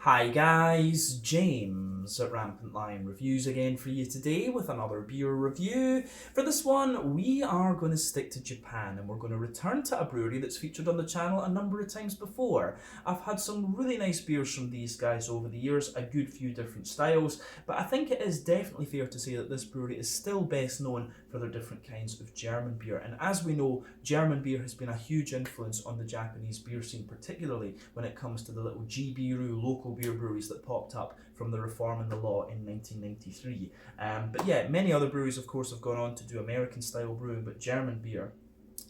Hi guys, James at Rampant Lion Reviews again for you today with another beer review. For this one, we are going to stick to Japan and we're going to return to a brewery that's featured on the channel a number of times before. I've had some really nice beers from these guys over the years, a good few different styles, but I think it is definitely fair to say that this brewery is still best known for their different kinds of German beer. And as we know, German beer has been a huge influence on the Japanese beer scene, particularly when it comes to the little GBRU local beer breweries that popped up from the reform in the law in 1993. But yeah, many other breweries, of course, have gone on to do American style brewing, but German beer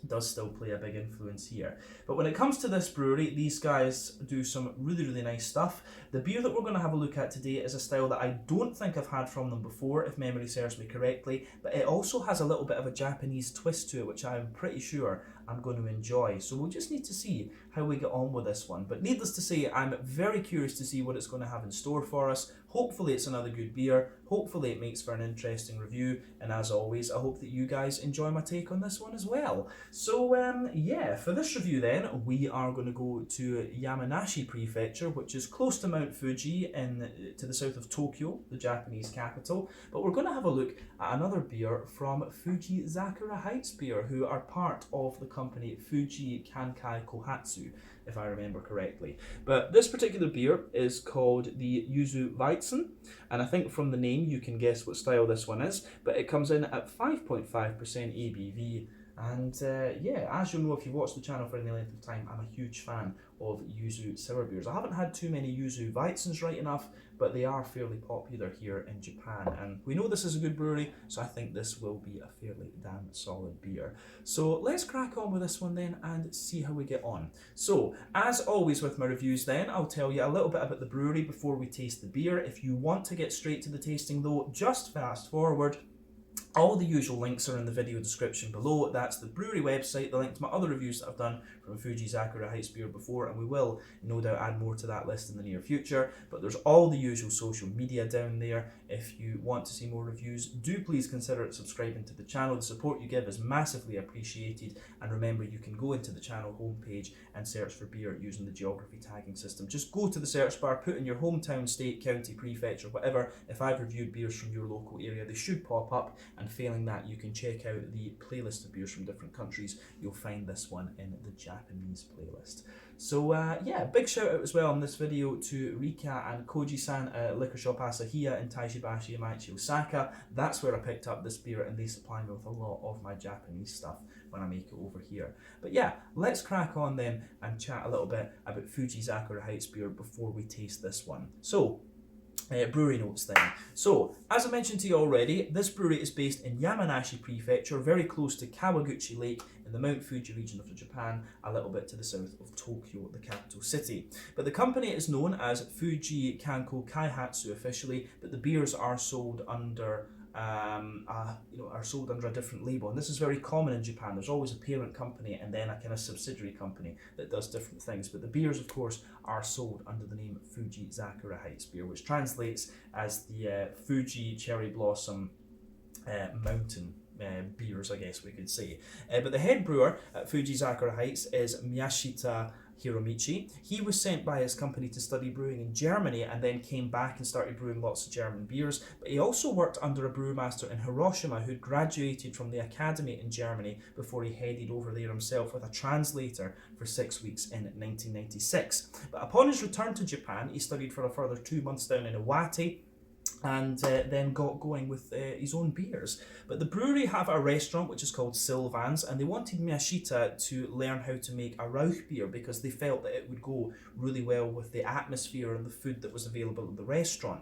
does still play a big influence here. But when it comes to this brewery, these guys do some really nice stuff. The beer that we're going to have a look at today is a style that I don't think I've had from them before, if memory serves me correctly, but it also has a little bit of a Japanese twist to it, which I'm pretty sure I'm going to enjoy. So we'll just need to see how we get on with this one. But needless to say, I'm very curious to see what it's going to have in store for us. Hopefully it's another good beer. Hopefully it makes for an interesting review. And as always, I hope that you guys enjoy my take on this one as well. So yeah, for this review then, we are going to go to Yamanashi Prefecture, which is close to Mount Fuji to the south of Tokyo, the Japanese capital. But we're going to have a look at another beer from Fukizakura Heights Beer, who are part of the company Fuji Kankai Kohatsu, if I remember correctly. But this particular beer is called the Yuzu Weizen, and I think from the name you can guess what style this one is, but it comes in at 5.5% ABV. And yeah, as you'll know if you've watched the channel for any length of time, I'm a huge fan of Yuzu sour beers. I haven't had too many Yuzu Weizens right enough, but they are fairly popular here in Japan. And we know this is a good brewery, so I think this will be a fairly damn solid beer. So let's crack on with this one then and see how we get on. So, as always with my reviews then, I'll tell you a little bit about the brewery before we taste the beer. If you want to get straight to the tasting though, just fast forward. All the usual links are in the video description below. That's the brewery website, the link to my other reviews that I've done from Fujizakura Heights Beer before, and we will no doubt add more to that list in the near future. But there's all the usual social media down there. If you want to see more reviews, do please consider subscribing to the channel. The support you give is massively appreciated. And remember, you can go into the channel homepage and search for beer using the geography tagging system. Just go to the search bar, put in your hometown, state, county, prefecture, whatever. If I've reviewed beers from your local area, they should pop up. And failing that, you can check out the playlist of beers from different countries. You'll find this one in the Japanese playlist. So yeah, big shout out as well in this video to Rika and Koji-san at Liquor Shop Asahiya in Taishibashi, Yamanashi, Osaka. That's where I picked up this beer, and they supply me with a lot of my Japanese stuff when I make it over here. But yeah, let's crack on then and chat a little bit about Fujizakura Heights beer before we taste this one. So, brewery notes then. So, as I mentioned to you already, this brewery is based in Yamanashi Prefecture, very close to Kawaguchi Lake in the Mount Fuji region of Japan, a little bit to the south of Tokyo, the capital city. But the company is known as Fuji Kanko Kaihatsu officially, but the beers are sold under are sold under a different label, and this is very common in Japan. There's always a parent company and then a kind of subsidiary company that does different things, but the beers of course are sold under the name Fujizakura Heights Beer, which translates as the Fuji Cherry Blossom Mountain beers, I guess we could say. But the head brewer at Fujizakura Heights is Miyashita Hiromichi. He was sent by his company to study brewing in Germany and then came back and started brewing lots of German beers. But he also worked under a brewmaster in Hiroshima who graduated from the academy in Germany before he headed over there himself with a translator for 6 weeks in 1996. But upon his return to Japan, he studied for a further 2 months down in Iwate, and then got going with his own beers. But the brewery have a restaurant which is called Sylvan's, and they wanted Miyashita to learn how to make a Rauch beer because they felt that it would go really well with the atmosphere and the food that was available at the restaurant.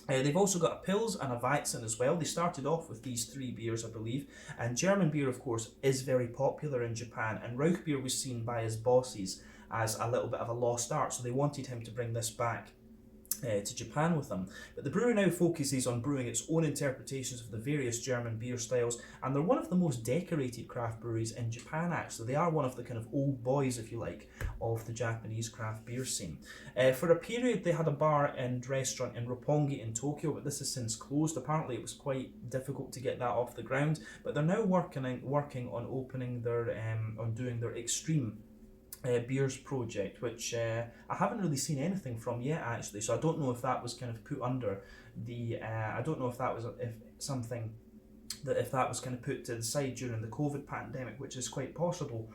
They've also got a Pils and a Weizen as well. They started off with these 3 beers, I believe. And German beer, of course, is very popular in Japan. And Rauch beer was seen by his bosses as a little bit of a lost art. So they wanted him to bring this back to Japan with them. But the brewery now focuses on brewing its own interpretations of the various German beer styles, and they're one of the most decorated craft breweries in Japan actually. They are one of the kind of old boys, if you like, of the Japanese craft beer scene. For a period they had a bar and restaurant in Roppongi in Tokyo, but this has since closed. Apparently it was quite difficult to get that off the ground, but they're now working on opening their, on doing their extreme beers project, which I haven't really seen anything from yet actually, so I don't know if that was kind of put under the I don't know if that was if something that if that was kind of put to the side during the COVID pandemic, which is quite possible.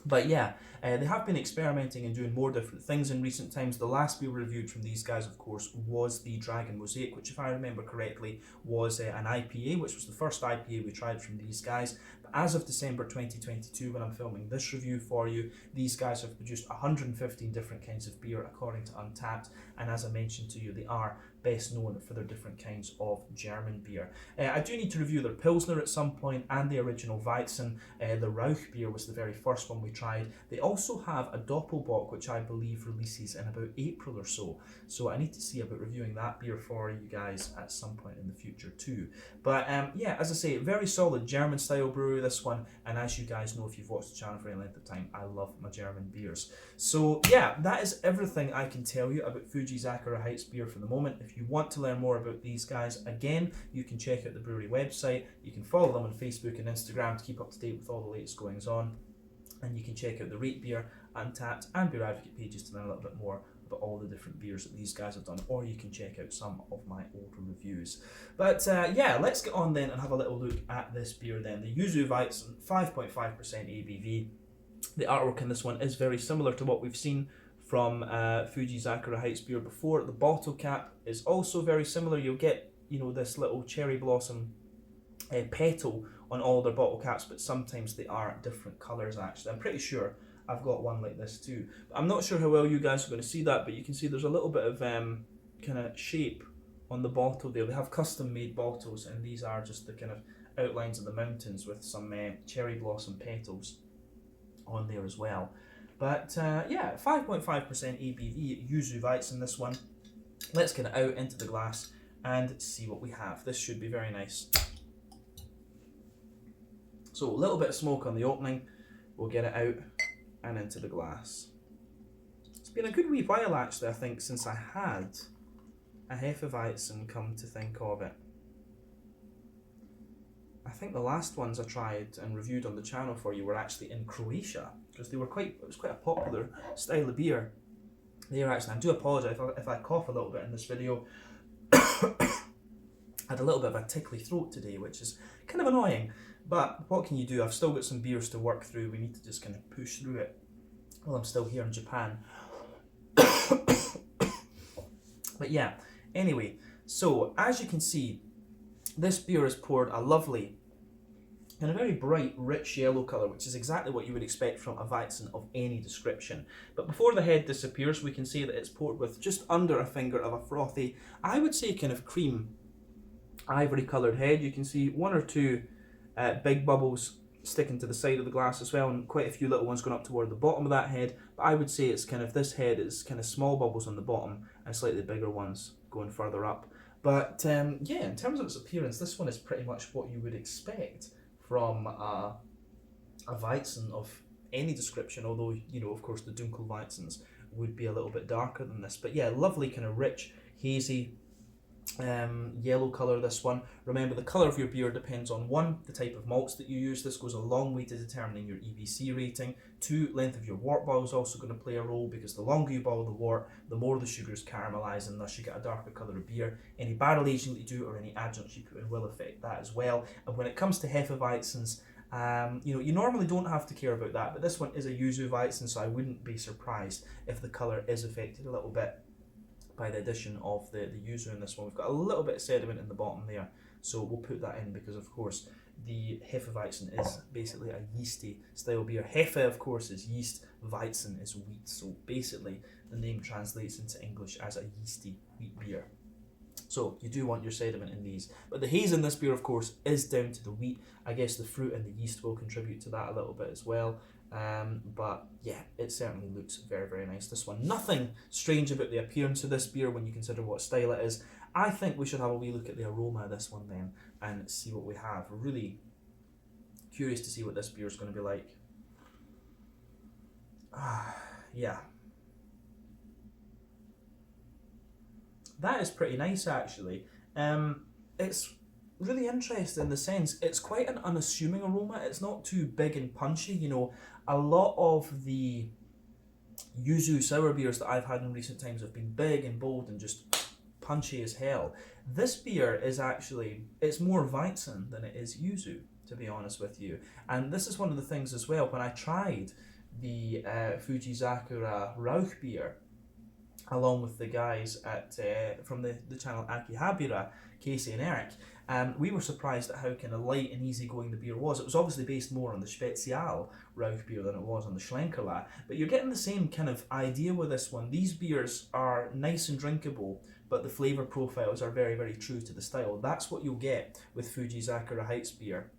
But yeah, they have been experimenting and doing more different things in recent times. The last we reviewed from these guys, of course, was the Dragon Mosaic, which, if I remember correctly, was an IPA, which was the first IPA we tried from these guys. But as of December 2022, when I'm filming this review for you, these guys have produced 115 different kinds of beer according to Untappd, and as I mentioned to you, they are best known for their different kinds of German beer. I do need to review their Pilsner at some point and the original Weizen. The Rauch beer was the very first one we tried. They also have a Doppelbock, which I believe releases in about April or so. So I need to see about reviewing that beer for you guys at some point in the future too. But yeah, as I say, very solid German style brewery, this one. And as you guys know, if you've watched the channel for any length of time, I love my German beers. So yeah, that is everything I can tell you about Fujizakura Heights beer for the moment. If you want to learn more about these guys, again, you can check out the brewery website. You can follow them on Facebook and Instagram to keep up to date with all the latest goings on. And you can check out the Rate Beer, Untappd, and Beer Advocate pages to learn a little bit more about all the different beers that these guys have done, or you can check out some of my older reviews. But yeah, let's get on then and have a little look at this beer then. The Yuzu Weizen, 5.5% ABV. The artwork in this one is very similar to what we've seen from Fujizakura Heights beer before. The bottle cap is also very similar. You'll get, you know, this little cherry blossom petal on all their bottle caps, but sometimes they are different colours actually. I'm pretty sure I've got one like this too. I'm not sure how well you guys are going to see that, but you can see there's a little bit of kind of shape on the bottle there. They have custom made bottles, and these are just the kind of outlines of the mountains with some cherry blossom petals on there as well. But yeah, 5.5% ABV, Yuzu Weizen this one. Let's get it out into the glass and see what we have. This should be very nice. So a little bit of smoke on the opening, we'll get it out and into the glass. It's been a good wee while actually, I think, since I had a Hefeweizen, come to think of it. I think the last ones I tried and reviewed on the channel for you were actually in Croatia, because they were it was quite a popular style of beer there actually. I do apologise if I cough a little bit in this video. I had a little bit of a tickly throat today, which is kind of annoying, but what can you do? I've still got some beers to work through. We need to just kind of push through it while I'm still here in Japan. But yeah, anyway, so as you can see, this beer is poured a lovely and a very bright, rich yellow colour, which is exactly what you would expect from a Weizen of any description. But before the head disappears, we can see that it's poured with just under a finger of a frothy, I would say kind of cream, ivory coloured head. You can see one or two big bubbles sticking to the side of the glass as well, and quite a few little ones going up toward the bottom of that head. But I would say it's kind of, this head is kind of small bubbles on the bottom and slightly bigger ones going further up. But yeah, in terms of its appearance, this one is pretty much what you would expect from a Weizen of any description, although, you know, of course the Dunkel Weizens would be a little bit darker than this. But yeah, lovely kind of rich, hazy yellow colour, this one. Remember, the colour of your beer depends on 1, the type of malts that you use. This goes a long way to determining your EBC rating. 2, length of your wort boil is also going to play a role, because the longer you boil the wort, the more the sugars caramelise, and thus you get a darker colour of beer. Any barrel aging that you do or any adjuncts you put in will affect that as well. And when it comes to Hefeweizens, you know, you normally don't have to care about that, but this one is a Yuzu Weizen, so I wouldn't be surprised if the colour is affected a little bit by the addition of the yuzu in this one. We've got a little bit of sediment in the bottom there, so we'll put that in, because of course the Hefeweizen is basically a yeasty style beer. Hefe, of course, is yeast, Weizen is wheat, so basically the name translates into English as a yeasty wheat beer. So you do want your sediment in these. But the haze in this beer, of course, is down to the wheat. I guess the fruit and the yeast will contribute to that a little bit as well. But yeah, it certainly looks very, very nice, this one. Nothing strange about the appearance of this beer when you consider what style it is. I think we should have a wee look at the aroma of this one then and see what we have. Really curious to see what this beer is going to be like. Yeah. That is pretty nice, actually. It's really interesting in the sense it's quite an unassuming aroma. It's not too big and punchy. You know, a lot of the yuzu sour beers that I've had in recent times have been big and bold and just punchy as hell. This beer is actually, it's more Weizen than it is yuzu, to be honest with you. And this is one of the things as well, when I tried the Fujizakura Rauch beer, along with the guys at from the channel Akihabara, Casey and Eric, we were surprised at how kind of light and easygoing the beer was. It was obviously based more on the Spezial Rauch beer than it was on the Schlenkerla, but you're getting the same kind of idea with this one. These beers are nice and drinkable, but the flavour profiles are very, very true to the style. That's what you'll get with Fujizakura Heights beer,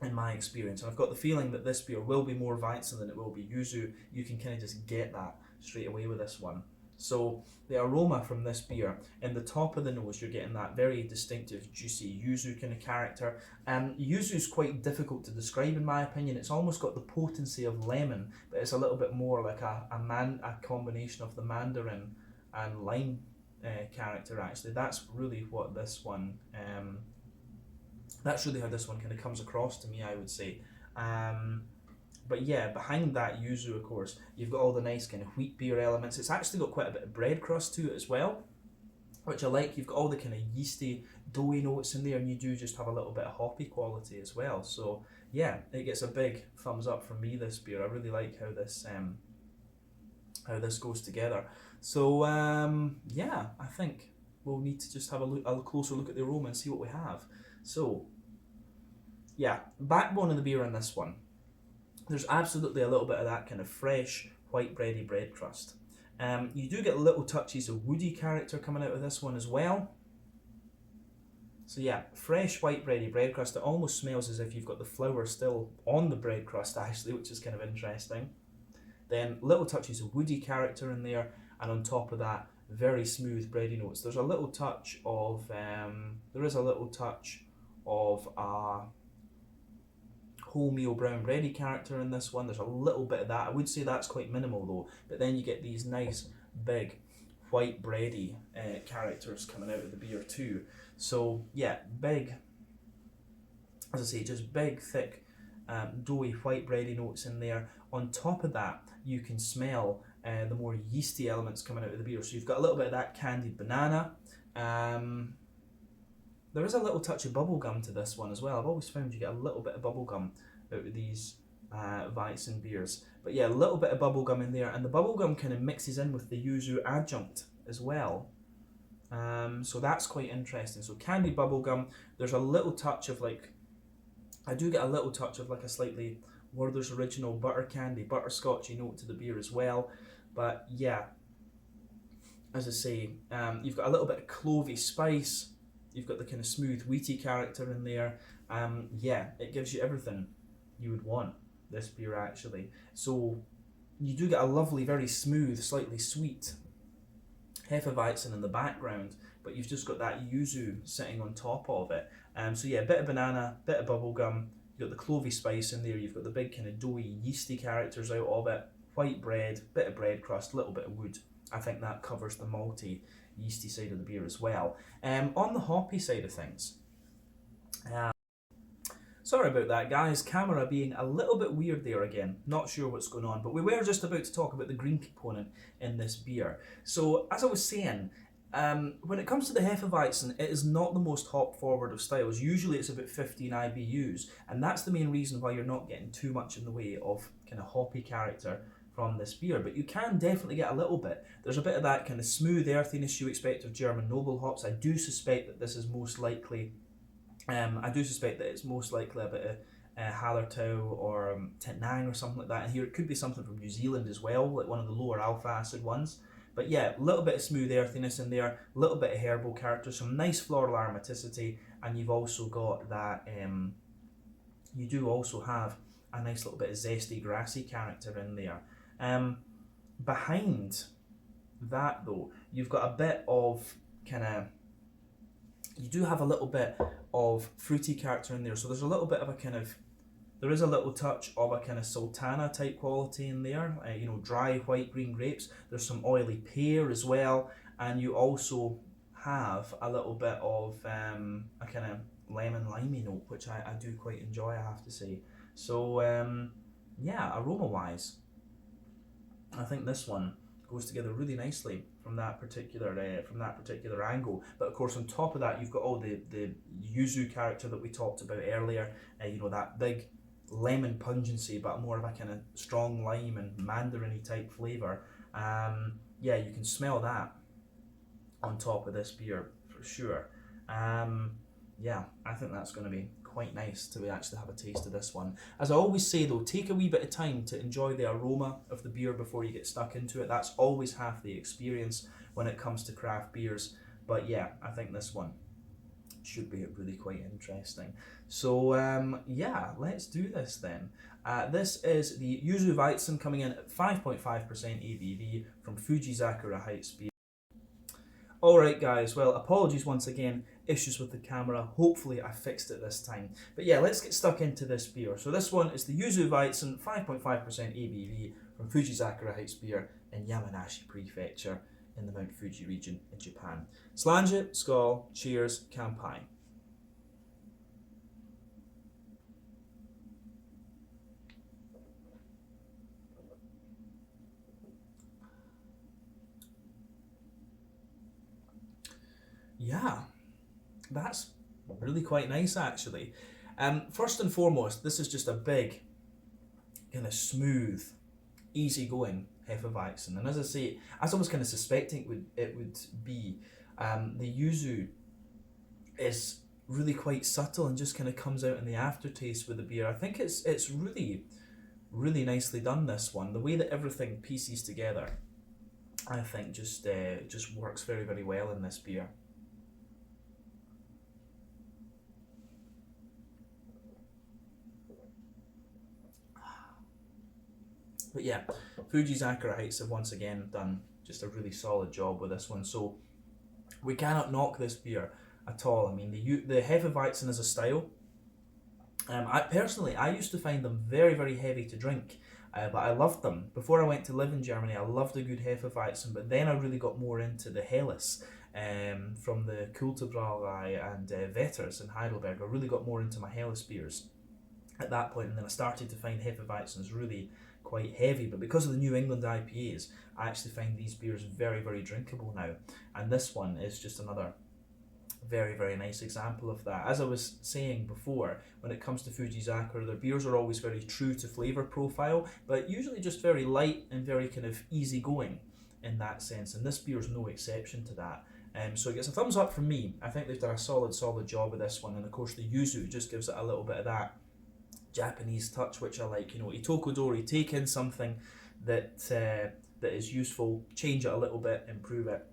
in my experience. And I've got the feeling that this beer will be more Weizen than it will be yuzu. You can kind of just get that straight away with this one. So the aroma from this beer, in the top of the nose, you're getting that very distinctive, juicy yuzu kind of character. Yuzu is quite difficult to describe in my opinion. It's almost got the potency of lemon, but it's a little bit more like a combination of the mandarin and lime character. Actually, that's really what this one. That's really how this one kind of comes across to me, I would say. But yeah, behind that yuzu, of course, you've got all the nice kind of wheat beer elements. It's actually got quite a bit of bread crust to it as well, which I like. You've got all the kind of yeasty, doughy notes in there, and you do just have a little bit of hoppy quality as well. So yeah, it gets a big thumbs up from me, this beer. I really like how this goes together. So yeah, I think we'll need to just have a closer look at the aroma and see what we have. So yeah, backbone of the beer in this one. There's absolutely a little bit of that kind of fresh, white bready bread crust. You do get little touches of woody character coming out of this one as well. So yeah, fresh white bready bread crust. It almost smells as if you've got the flour still on the bread crust actually, which is kind of interesting. Then little touches of woody character in there, and on top of that, very smooth bready notes. There's a little touch of, wholemeal brown bready character in this one. There's a little bit of that. I would say that's quite minimal though, but then you get these nice big white bready characters coming out of the beer too. So yeah, big, as I say, just big thick doughy white bready notes in there. On top of that, you can smell the more yeasty elements coming out of the beer. So you've got a little bit of that candied banana. There is a little touch of bubblegum to this one as well. I've always found you get a little bit of bubblegum out of these Weizen beers. But yeah, a little bit of bubblegum in there, and the bubblegum kind of mixes in with the yuzu adjunct as well. So that's quite interesting. So candied bubblegum, there's a little touch of I do get a little touch of like a slightly Werther's Original butter candy, butterscotchy note to the beer as well. But yeah, as I say, you've got a little bit of clovey spice. You've got the kind of smooth wheaty character in there. Yeah, it gives you everything you would want, this beer actually. So you do get a lovely, very smooth, slightly sweet Hefeweizen in the background, but you've just got that yuzu sitting on top of it. So yeah, a bit of banana, bit of bubblegum, you've got the clovey spice in there, you've got the big kind of doughy, yeasty characters out of it, white bread, bit of bread crust, little bit of wood. I think that covers the malty, yeasty side of the beer as well. On the hoppy side of things, sorry about that guys, camera being a little bit weird there again, not sure what's going on, but we were just about to talk about the green component in this beer. So as I was saying, when it comes to the Hefeweizen, it is not the most hop forward of styles. Usually it's about 15 IBUs, and that's the main reason why you're not getting too much in the way of kind of hoppy character from this beer, but you can definitely get a little bit. There's a bit of that kind of smooth earthiness you expect of German noble hops. I do suspect that this is most likely, it's most likely a bit of Hallertau or Tettnang or something like that. And here it could be something from New Zealand as well, like one of the lower alpha acid ones. But yeah, a little bit of smooth earthiness in there, a little bit of herbal character, some nice floral aromaticity, and you've also got that, you do also have a nice little bit of zesty, grassy character in there. Behind that though, you've got a bit of you do have a little bit of fruity character in there. So there's a little bit of there is a little touch of a kind of sultana type quality in there, dry white green grapes. There's some oily pear as well, and you also have a little bit of a kind of lemon limey note, which I do quite enjoy, I have to say. So yeah, aroma wise, I think this one goes together really nicely from that particular angle. But of course, on top of that, you've got all the yuzu character that we talked about earlier. You know, that big lemon pungency, but more of a kind of strong lime and mandarin-y type flavour. Yeah, you can smell that on top of this beer for sure. Yeah, I think that's going to be quite nice to actually have a taste of this one. As I always say though, take a wee bit of time to enjoy the aroma of the beer before you get stuck into it. That's always half the experience when it comes to craft beers. But yeah, I think this one should be really quite interesting. So yeah, let's do this then. This is the Yuzu Weizen coming in at 5.5% ABV from Fujizakura Heights Beer. Alright guys, well apologies once again, issues with the camera, hopefully I fixed it this time. But yeah, let's get stuck into this beer. So this one is the Yuzu Weizen 5.5% ABV from Fukizakura Heights Beer in Yamanashi Prefecture in the Mount Fuji region in Japan. Slange, skål, cheers, kampai. Yeah, that's really quite nice actually. First and foremost, this is just a big, kind of smooth, easygoing Hefeweizen, and as I say, as I was kind of suspecting it would be, the yuzu is really quite subtle and just kind of comes out in the aftertaste with the beer. I think it's really nicely done, this one. The way that everything pieces together, I think just works very well in this beer. But yeah, Fujizakura Heights have once again done just a really solid job with this one. So we cannot knock this beer at all. I mean, the Hefeweizen as a style, I used to find them very heavy to drink, but I loved them. Before I went to live in Germany, I loved a good Hefeweizen, but then I really got more into the Helles from the Kulturbrauerei and Vetters in Heidelberg. I really got more into my Helles beers at that point, and then I started to find Hefeweizens really quite heavy. But because of the New England IPAs, I actually find these beers very drinkable now, and this one is just another very nice example of that. As I was saying before, when it comes to Fujizakura, their beers are always very true to flavour profile, but usually just very light and very kind of easygoing in that sense, and this beer is no exception to that. So it gets a thumbs up from me. I think they've done a solid job with this one, and of course the yuzu just gives it a little bit of that Japanese touch, which I like. You know, itokodori, take in something that that is useful, change it a little bit, improve it.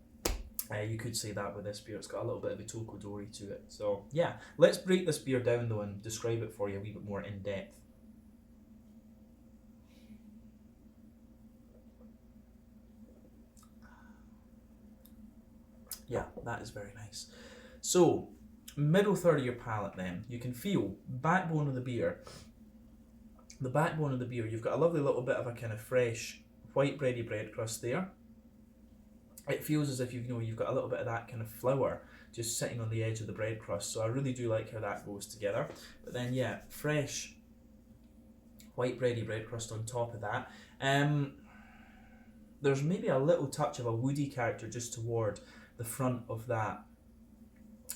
You could say that with this beer. It's got a little bit of itokodori to it. So yeah, let's break this beer down though and describe it for you a wee bit more in depth. Yeah, that is very nice. So, middle third of your palate then, you can feel backbone of the beer. The backbone of the beer, you've got a lovely little bit of a kind of fresh white bready bread crust there. It feels as if you've got a little bit of that kind of flour just sitting on the edge of the bread crust. So I really do like how that goes together. But then yeah, fresh white bready bread crust on top of that. There's maybe a little touch of a woody character just toward the front of that.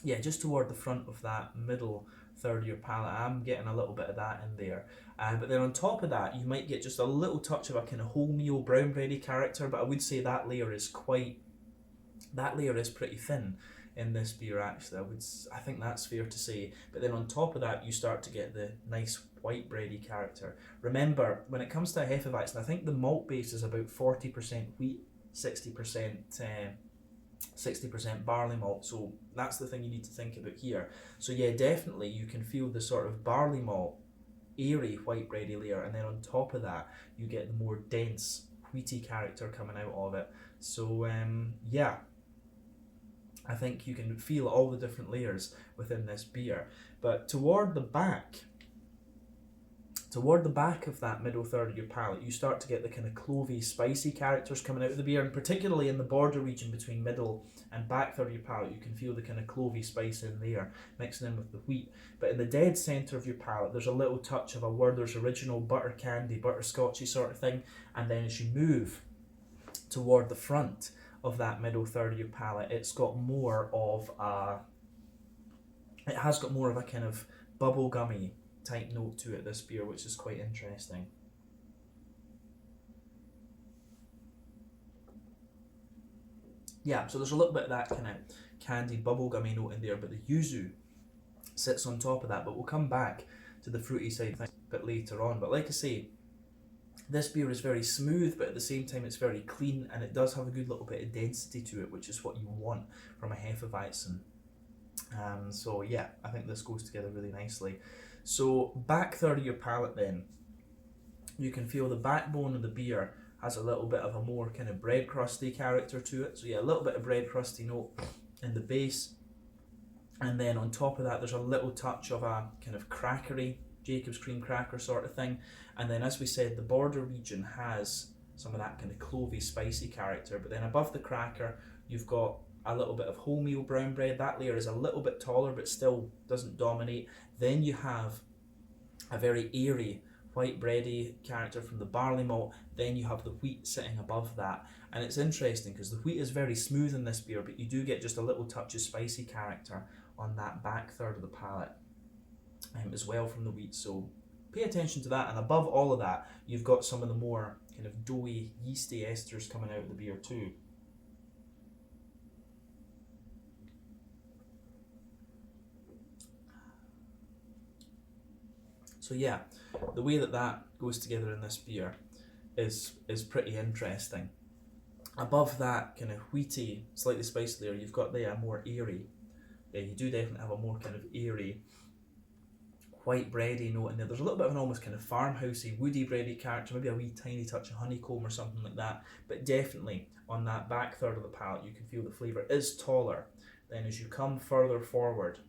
Yeah, just toward the front of that middle third of your palate. I'm getting a little bit of that in there. But then on top of that, you might get just a little touch of a kind of wholemeal brown bready character, but I would say that layer is pretty thin in this beer actually. I think that's fair to say. But then on top of that, you start to get the nice white bready character. Remember, when it comes to a Hefeweizen, I think the malt base is about 40% wheat, 60% barley malt, so that's the thing you need to think about here. So yeah, definitely you can feel the sort of barley malt, airy white bready layer, and then on top of that you get the more dense wheaty character coming out of it. So yeah, I think you can feel all the different layers within this beer. But toward the back Toward the back of that middle third of your palate, you start to get the kind of clovey, spicy characters coming out of the beer, and particularly in the border region between middle and back third of your palate, you can feel the kind of clovey spice in there, mixing in with the wheat. But in the dead centre of your palate, there's a little touch of a Werther's Original butter candy, butterscotchy sort of thing, and then as you move toward the front of that middle third of your palate, it has got more of a kind of bubblegummy type note to it, this beer, which is quite interesting. Yeah, so there's a little bit of that kind of candied bubblegummy note in there, but the yuzu sits on top of that. But we'll come back to the fruity side a bit later on. But like I say, this beer is very smooth, but at the same time it's very clean, and it does have a good little bit of density to it, which is what you want from a Hefeweizen. So yeah, I think this goes together really nicely. So back third of your palate then, you can feel the backbone of the beer has a little bit of a more kind of bread crusty character to it. So yeah, a little bit of bread crusty note in the base. And then on top of that, there's a little touch of a kind of crackery, Jacob's cream cracker sort of thing. And then as we said, the border region has some of that kind of clovey, spicy character. But then above the cracker, you've got a little bit of wholemeal brown bread. That layer is a little bit taller, but still doesn't dominate. Then you have a very airy, white bready character from the barley malt. Then you have the wheat sitting above that. And it's interesting because the wheat is very smooth in this beer, but you do get just a little touch of spicy character on that back third of the palate as well from the wheat. So pay attention to that. And above all of that, you've got some of the more kind of doughy, yeasty esters coming out of the beer too. So yeah, the way that goes together in this beer is pretty interesting. Above that kind of wheaty, slightly spicy layer, you've got there a more airy. Yeah, you do definitely have a more kind of airy, white bready note in there. There's a little bit of an almost kind of farmhousey, woody bready character, maybe a wee tiny touch of honeycomb or something like that. But definitely on that back third of the palate, you can feel the flavour is taller. Then as you come further forward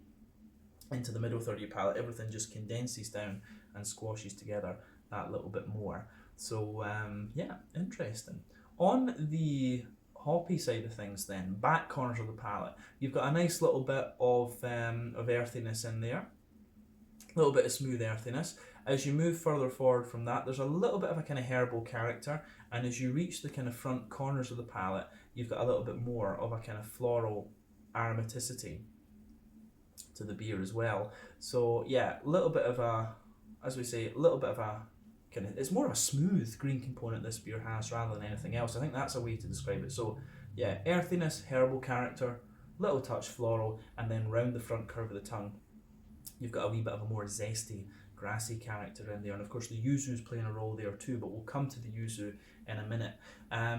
into the middle third of your palate, everything just condenses down and squashes together that little bit more. So yeah, interesting. On the hoppy side of things then, back corners of the palate, you've got a nice little bit of earthiness in there, a little bit of smooth earthiness. As you move further forward from that, there's a little bit of a kind of herbal character, and as you reach the kind of front corners of the palate, you've got a little bit more of a kind of floral aromaticity to the beer as well. So yeah, a little bit of a, as we say, a little bit of a kind of, it's more of a smooth green component this beer has rather than anything else. I think that's a way to describe it. So yeah, earthiness, herbal character, little touch floral, and then round the front curve of the tongue, you've got a wee bit of a more zesty, grassy character in there. And of course the yuzu is playing a role there too, but we'll come to the yuzu in a minute.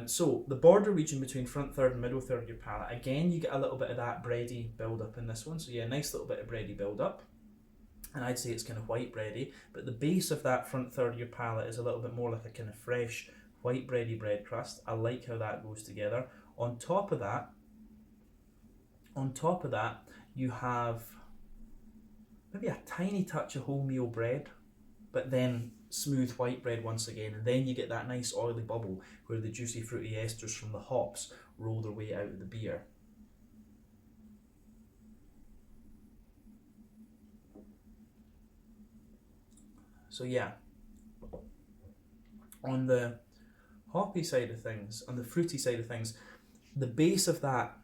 So the border region between front third and middle third of your palate, again you get a little bit of that bready build up in this one. So yeah, nice little bit of bready build up. And I'd say it's kind of white bready, but the base of that front third of your palate is a little bit more like a kind of fresh white bready bread crust. I like how that goes together. On top of that, you have maybe a tiny touch of wholemeal bread, but then smooth white bread once again, and then you get that nice oily bubble where the juicy fruity esters from the hops roll their way out of the beer. So yeah, on the hoppy side of things, on the fruity side of things, the base of that,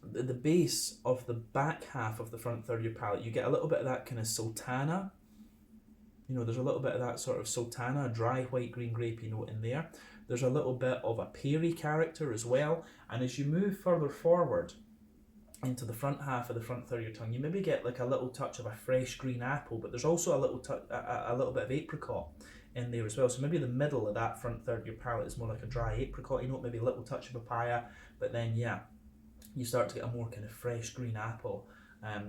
the base of the back half of the front third of your palate, you get a little bit of that kind of sultana. You know, there's a little bit of that sort of sultana, dry white green grapey note in there. There's a little bit of a peary character as well. And as you move further forward into the front half of the front third of your tongue, you maybe get like a little touch of a fresh green apple, but there's also a little bit of apricot in there as well. So maybe the middle of that front third of your palate is more like a dry apricot, you know, maybe a little touch of papaya, but then yeah, you start to get a more kind of fresh green apple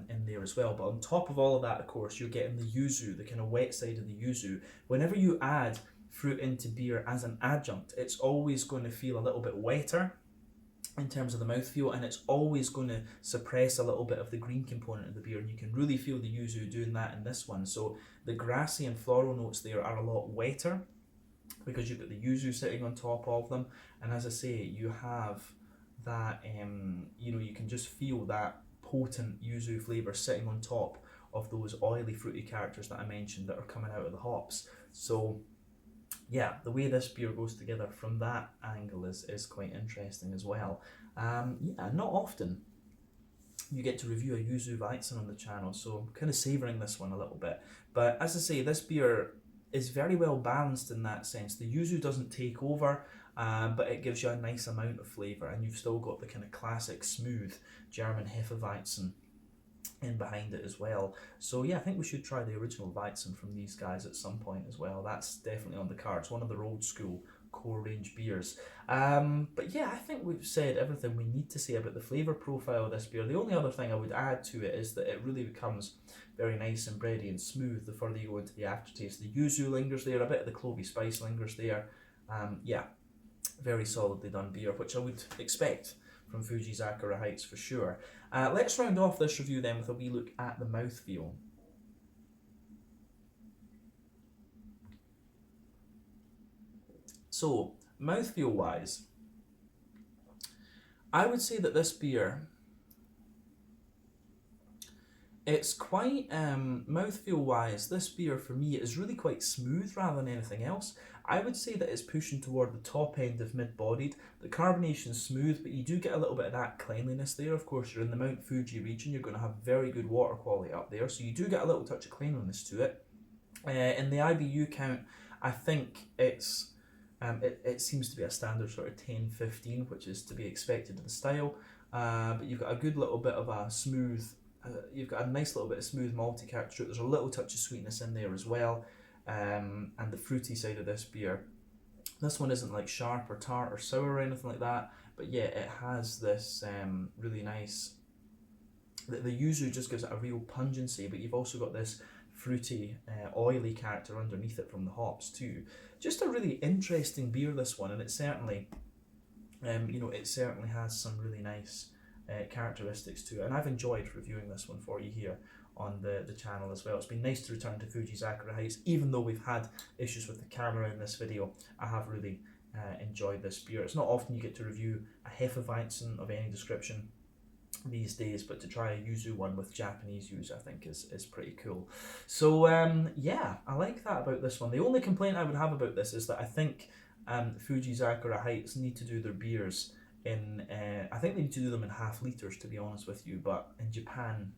in there as well. But on top of all of that, of course, you're getting the yuzu, the kind of wet side of the yuzu. Whenever you add fruit into beer as an adjunct, it's always going to feel a little bit wetter in terms of the mouthfeel, and it's always going to suppress a little bit of the green component of the beer, and you can really feel the yuzu doing that in this one. So the grassy and floral notes there are a lot wetter because you've got the yuzu sitting on top of them, and as I say, you have that you can just feel that potent yuzu flavour sitting on top of those oily fruity characters that I mentioned that are coming out of the hops. So yeah, the way this beer goes together from that angle is quite interesting as well. Yeah, not often you get to review a Yuzu Weizen on the channel, so I'm kind of savouring this one a little bit. But as I say, this beer is very well balanced in that sense. The yuzu doesn't take over, but it gives you a nice amount of flavour, and you've still got the kind of classic smooth German Hefeweizen in behind it as well. So yeah, I think we should try the original Weizen from these guys at some point as well. That's definitely on the cards, one of their old school core range beers. But yeah, I think we've said everything we need to say about the flavour profile of this beer. The only other thing I would add to it is that it really becomes very nice and bready and smooth the further you go into the aftertaste. The yuzu lingers there, a bit of the clovey spice lingers there. Yeah, very solidly done beer, which I would expect from Fujizakura Heights for sure. Let's round off this review then with a wee look at the mouthfeel. So, mouthfeel wise, I would say that this beer, it's quite, mouthfeel wise, this beer for me is really quite smooth rather than anything else. I would say that it's pushing toward the top end of mid-bodied. The carbonation's smooth, but you do get a little bit of that cleanliness there. Of course, you're in the Mount Fuji region, you're going to have very good water quality up there, so you do get a little touch of cleanliness to it. In the IBU count, I think it's it seems to be a standard sort of 10-15, which is to be expected of the style. But you've got a good little bit of a smooth, you've got a nice little bit of smooth malty character to it. There's a little touch of sweetness in there as well. And the fruity side of this beer. This one isn't like sharp or tart or sour or anything like that, but yeah, it has this really nice, the yuzu just gives it a real pungency, but you've also got this fruity, oily character underneath it from the hops too. Just a really interesting beer, this one, and it certainly, it certainly has some really nice characteristics to it, and I've enjoyed reviewing this one for you here on the channel as well. It's been nice to return to Fujizakura Heights, even though we've had issues with the camera in this video. I have really enjoyed this beer. It's not often you get to review a Hefeweizen of any description these days, but to try a yuzu one with Japanese yuzu I think is pretty cool. So yeah, I like that about this one. The only complaint I would have about this is that I think Fujizakura Heights need to do their beers in, I think they need to do them in half litres, to be honest with you, but in Japan,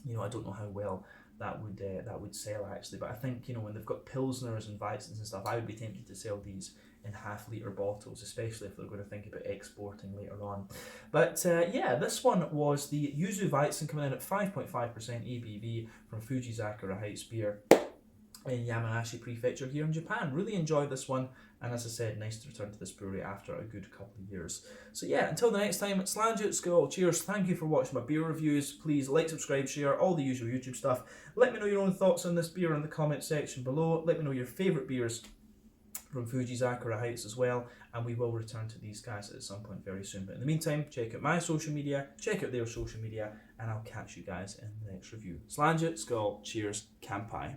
I don't know how well that would sell actually, but I think when they've got pilsners and Weizens and stuff, I would be tempted to sell these in half-litre bottles, especially if they're going to think about exporting later on. But yeah, this one was the Yuzu Weizen coming in at 5.5% ABV from Fujizakura Heights beer in Yamanashi Prefecture here in Japan. Really enjoyed this one, and as I said, nice to return to this brewery after a good couple of years. So yeah, until the next time, it's Slange at School. Cheers, thank you for watching my beer reviews. Please like, subscribe, share, all the usual YouTube stuff. Let me know your own thoughts on this beer in the comment section below. Let me know your favourite beers from Fujizakura Heights as well, and we will return to these guys at some point very soon. But in the meantime, check out my social media, check out their social media, and I'll catch you guys in the next review. Slange at School, cheers, Kampai.